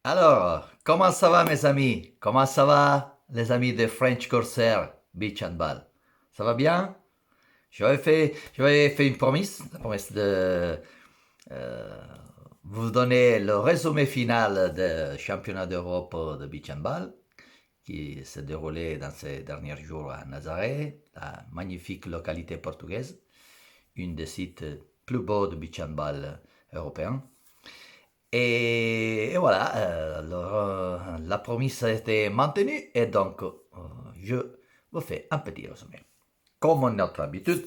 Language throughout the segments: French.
Alors, comment ça va mes amis? Comment ça va les amis de French Corsair Beach Handball? Ça va bien? J'avais fait une promesse de euh, vous donner le résumé final du championnat d'Europe de Beach Handball qui s'est déroulé dans ces derniers jours à Nazaré, la magnifique localité portugaise, une des sites plus beaux de beach handball européen. Et voilà, la promesse a été maintenue et donc je vous fais un petit résumé. Comme notre habitude,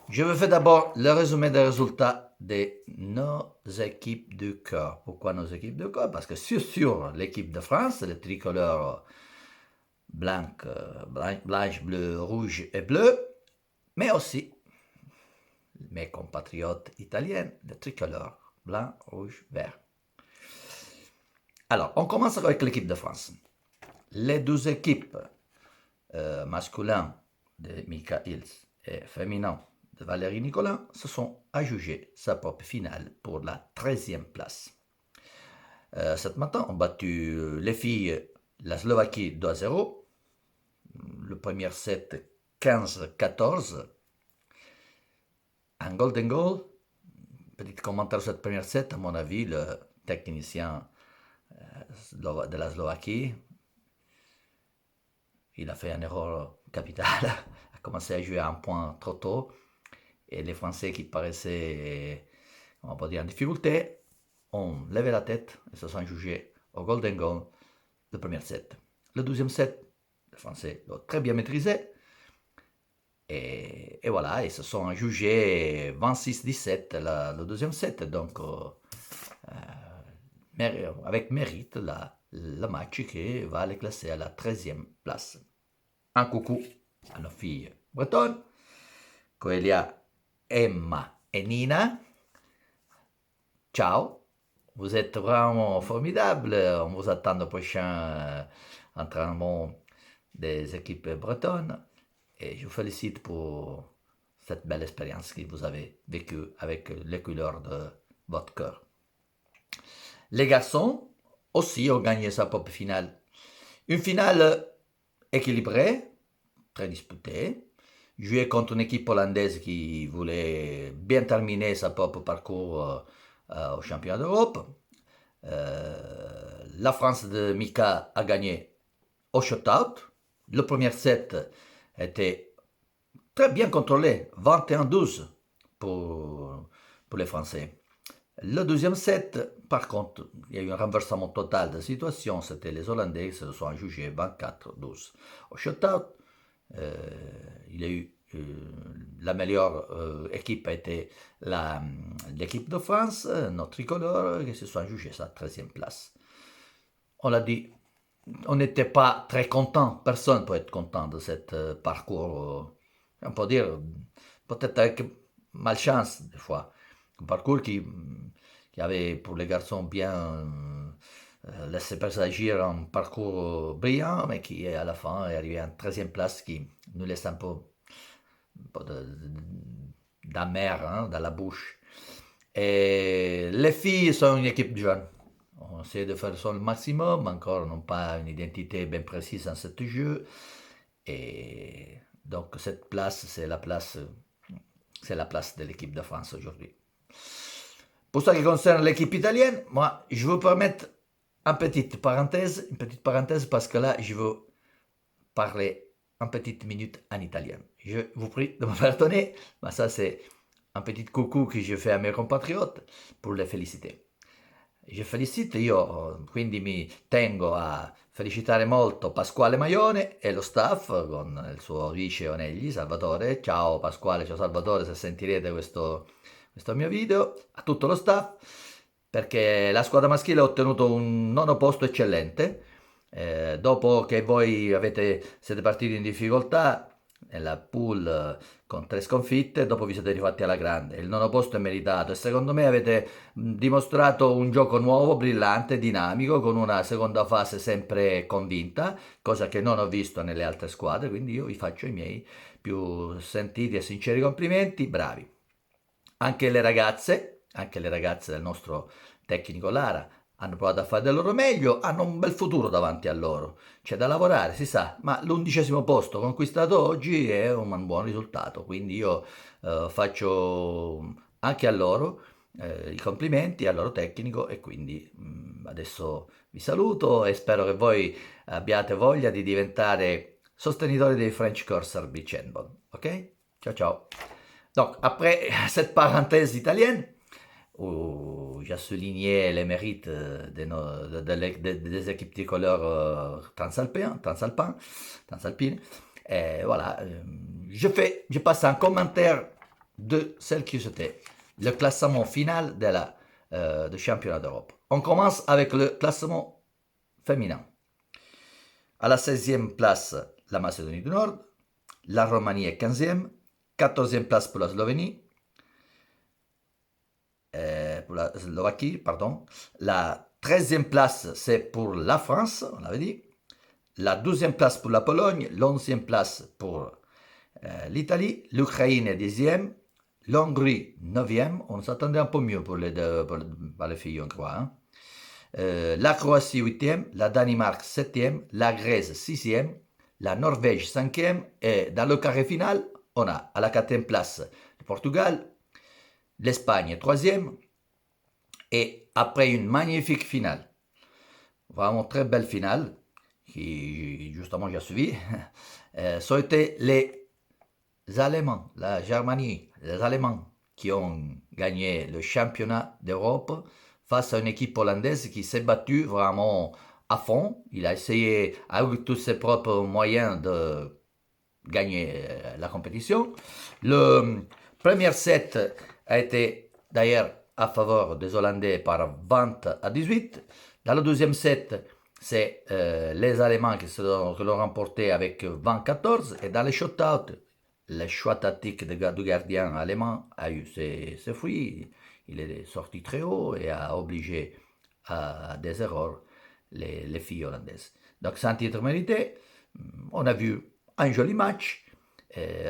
je vous fais d'abord le résumé des résultats de nos équipes de cœur. Pourquoi nos équipes de cœur? Parce que c'est sûr l'équipe de France, le tricolore blanc, blanche, bleu, rouge et bleu, mais aussi mes compatriotes italiens, le tricolore blanc, rouge, vert. Alors, on commence avec l'équipe de France. Les 12 équipes masculines de Mika Hills et féminines de Valérie Nicolin se sont adjugées sa propre finale pour la 13e place. Ce matin, on a battu les filles, la Slovaquie 2-0, le premier set 15-14, un golden goal. Petit commentaire sur cette première set, à mon avis, le technicien de la Slovaquie, il a fait une erreur capitale, a commencé à jouer à un point trop tôt, et les Français qui paraissaient, on va pas dire en difficulté, ont levé la tête et se sont jugés au golden goal le premier set. Le deuxième set, les Français l'ont très bien maîtrisé, et voilà, ils se sont jugés 26-17 le deuxième set, donc avec mérite le match qui va les classer à la 13e place. Un coucou à nos filles bretonnes, Coelia, Emma et Nina. Ciao, vous êtes vraiment formidables. On vous attend au prochain entraînement des équipes bretonnes. Et je vous félicite pour cette belle expérience que vous avez vécue avec les couleurs de votre cœur. Les garçons aussi ont gagné sa propre finale. Une finale équilibrée, très disputée, jouée contre une équipe hollandaise qui voulait bien terminer sa propre parcours au championnat d'Europe. La France de Mika a gagné au shutout. Le premier set était très bien contrôlé, 21-12 pour les Français. Le deuxième set, par contre, il y a eu un renversement total de situation. C'était les Hollandais qui se sont jugés 24-12. Au shutout, il y a eu la meilleure équipe a été l'équipe de France, notre tricolore, qui se sont jugés sa 13e place. On l'a dit, on n'était pas très content, personne ne peut être content de ce parcours, on peut dire, peut-être avec malchance des fois. Un parcours qui avait pour les garçons bien laissé présagir un parcours brillant, mais qui à la fin est arrivé en 13e place, qui nous laisse un peu d'amer dans la bouche. Et les filles sont une équipe jeune. On essaie de faire son maximum, encore n'ont pas une identité bien précise dans ce jeu. Et donc cette place, c'est la place de l'équipe de France aujourd'hui. Pour ce qui concerne l'équipe italienne, moi, je vous permettre une petite parenthèse parce que là, je veux parler une petite minute en italien. Je vous prie de me pardonner, mais ça c'est un petit coucou que je fais à mes compatriotes pour les féliciter. Je felicito, io quindi mi tengo a felicitare molto Pasquale Maione e lo staff con il suo vice Onegli, Salvatore. Ciao Pasquale, ciao Salvatore, se sentirete questo mio video, a tutto lo staff, perché la squadra maschile ha ottenuto un nono posto eccellente. Dopo che voi siete partiti in difficoltà nella pool con 3 sconfitte, dopo vi siete rifatti alla grande. Il nono posto è meritato e secondo me avete dimostrato un gioco nuovo, brillante, dinamico, con una seconda fase sempre convinta, cosa che non ho visto nelle altre squadre, quindi io vi faccio i miei più sentiti e sinceri complimenti, bravi. Anche le ragazze del nostro tecnico Lara hanno provato a fare del loro meglio, hanno un bel futuro davanti a loro. C'è da lavorare, si sa, ma l'11° posto conquistato oggi è un buon risultato, quindi io faccio anche a loro i complimenti al loro tecnico e quindi adesso vi saluto e spero che voi abbiate voglia di diventare sostenitori des French Corsair Beach Handball. Ok? Ciao ciao. Donc après cette parenthèse italienne, où j'ai souligné les mérites des équipes tricolores transalpines. Et voilà, je passe un commentaire de celle qui c'était le classement final du championnat d'Europe. On commence avec le classement féminin. À la 16e place, la Macédonie du Nord, la Roumanie est 15e, 14e place pour la Slovénie, pour la Slovaquie, pardon. La 13e place, c'est pour la France, on l'avait dit. La 12e place pour la Pologne, l'11e place pour l'Italie, l'Ukraine est 10e, l'Hongrie 9e, on s'attendait un peu mieux pour les filles hongroises. Hein. La Croatie 8e, la Danemark 7e, la Grèce 6e, la Norvège 5e, et dans le carré final, on a à la 4e place le Portugal, l'Espagne 3e, et après une magnifique finale, vraiment très belle finale, qui justement j'ai suivi, ça a été les Allemands, la Germanie, les Allemands qui ont gagné le championnat d'Europe face à une équipe hollandaise qui s'est battue vraiment à fond. Il a essayé, avec tous ses propres moyens, de gagner la compétition. Le premier set a été d'ailleurs à faveur des Hollandais par 20-18. Dans le deuxième set, c'est les Allemands qui l'ont remporté avec 20-14. Et dans les shot-out, le choix tactique du gardien allemand a eu ses fruits. Il est sorti très haut et a obligé à des erreurs les filles hollandaises. Donc c'est un titre mérité. On a vu un joli match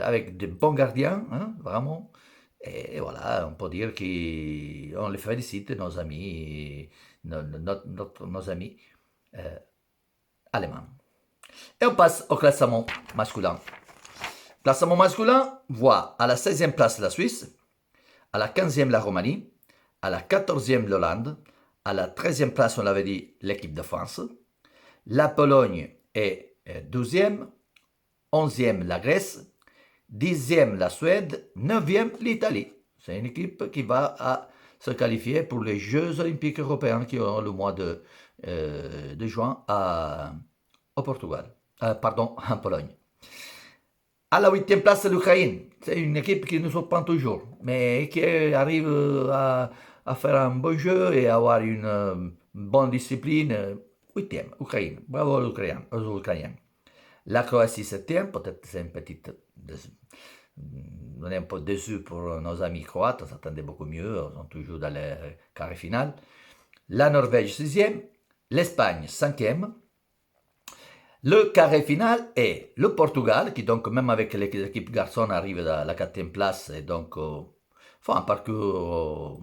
avec de bons gardiens, hein, vraiment. Et voilà, on peut dire qu'on les félicite, nos amis, nos amis allemands. Et on passe au classement masculin. Classement masculin voit à la 16e place la Suisse, à la 15e la Roumanie, à la 14e l'Hollande, à la 13e place, on l'avait dit, l'équipe de France, la Pologne est 12e, 11e la Grèce, 10e la Suède, 9e l'Italie. C'est une équipe qui va se qualifier pour les Jeux olympiques européens qui auront le mois de juin au Portugal, en Pologne. À la 8e place, l'Ukraine. C'est une équipe qui nous surprend toujours, mais qui arrive à faire un bon jeu et à avoir une bonne discipline. 8e, Ukraine. Bravo aux Ukrainiens. La Croatie 7e, peut-être c'est une petite... On est un peu déçu pour nos amis croates, on s'attendait beaucoup mieux, ils sont toujours dans les carrés finales. La Norvège 6e, l'Espagne 5e. Le carré final est le Portugal, qui donc même avec l'équipe garçon arrive à la 4e place et donc fait un parcours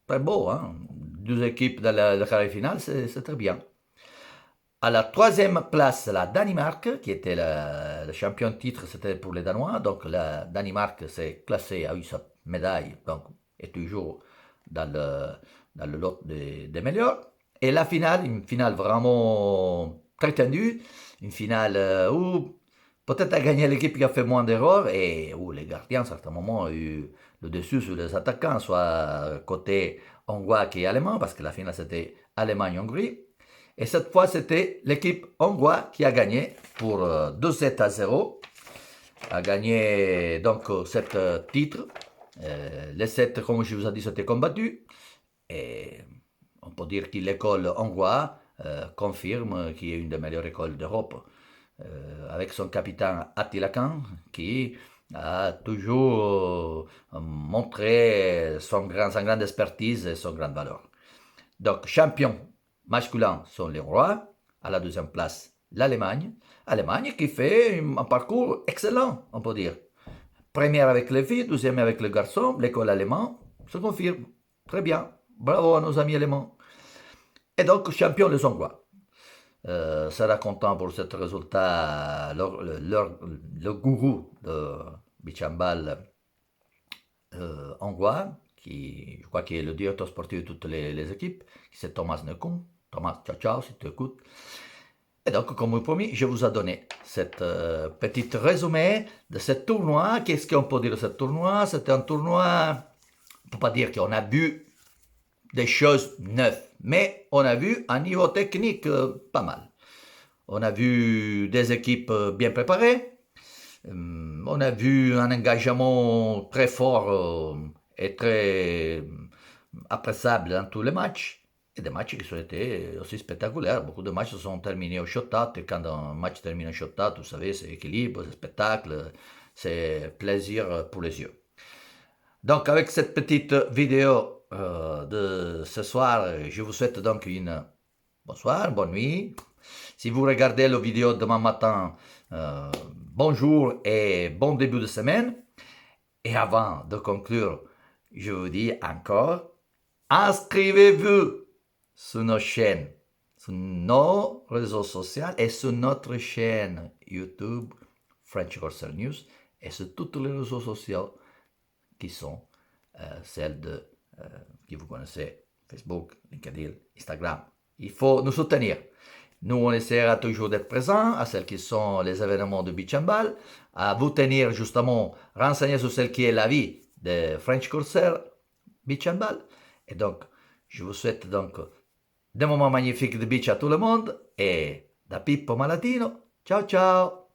très beau. Hein? 2 équipes dans le carré final, c'est très bien. À la 3e place, la Danemark, qui était le champion de titre, c'était pour les Danois. Donc la Danemark s'est classée, a eu sa médaille, donc est toujours dans le lot des meilleurs. Et la finale, une finale vraiment très tendue, une finale où peut-être a gagné l'équipe qui a fait moins d'erreurs et où les gardiens, à certains moments, ont eu le dessus sur les attaquants, soit côté hongrois qui allemand, parce que la finale c'était Allemagne-Hongrie. Et cette fois, c'était l'équipe hongroise qui a gagné pour 2-7-0, a gagné donc 7 titres. Les 7, comme je vous ai dit, c'était combattu. Et on peut dire que l'école hongroise confirme qu'il est une des meilleures écoles d'Europe, avec son capitaine Attila Kan, qui a toujours montré sa grande expertise et son grande valeur. Donc, champion masculin sont les Rois, à la 2e place l'Allemagne. Allemagne qui fait un parcours excellent, on peut dire. Première avec les filles, 2e avec les garçons, l'école allemande se confirme. Très bien, bravo à nos amis allemands. Et donc, champion les Hongrois. Sera content pour ce résultat le gourou de beach handball hongrois, qui, je crois qu'il est le directeur sportif de toutes les équipes, c'est Thomas Nekun. Thomas, ciao ciao si tu écoutes. Et donc, comme promis, je vous ai donné cette petite résumé de ce tournoi. Qu'est-ce qu'on peut dire de ce tournoi? C'était un tournoi, on ne peut pas dire qu'on a vu des choses neuves, mais on a vu un niveau technique pas mal. On a vu des équipes bien préparées. On a vu un engagement très fort et très appréciable dans tous les matchs. Et des matchs qui ont été aussi spectaculaires. Beaucoup de matchs se sont terminés au shot-out. Et quand un match termine au shot-out, vous savez, c'est équilibre, c'est spectacle, c'est plaisir pour les yeux. Donc, avec cette petite vidéo de ce soir, je vous souhaite donc une bonsoir, bonne nuit. Si vous regardez la vidéo demain matin, bonjour et bon début de semaine. Et avant de conclure, je vous dis encore, inscrivez-vous sur nos chaînes, sur nos réseaux sociaux et sur notre chaîne YouTube French Corsair News et sur tous les réseaux sociaux qui sont celles que vous connaissez, Facebook, LinkedIn, Instagram. Il faut nous soutenir. Nous, on essaiera toujours d'être présents à celles qui sont les événements de beach handball, à vous tenir justement renseignés sur celle qui est la vie de French Corsair beach handball. Et donc, je vous souhaite donc des moments magnifiques de beach à tout le monde et da Pippo Malatino. Ciao ciao!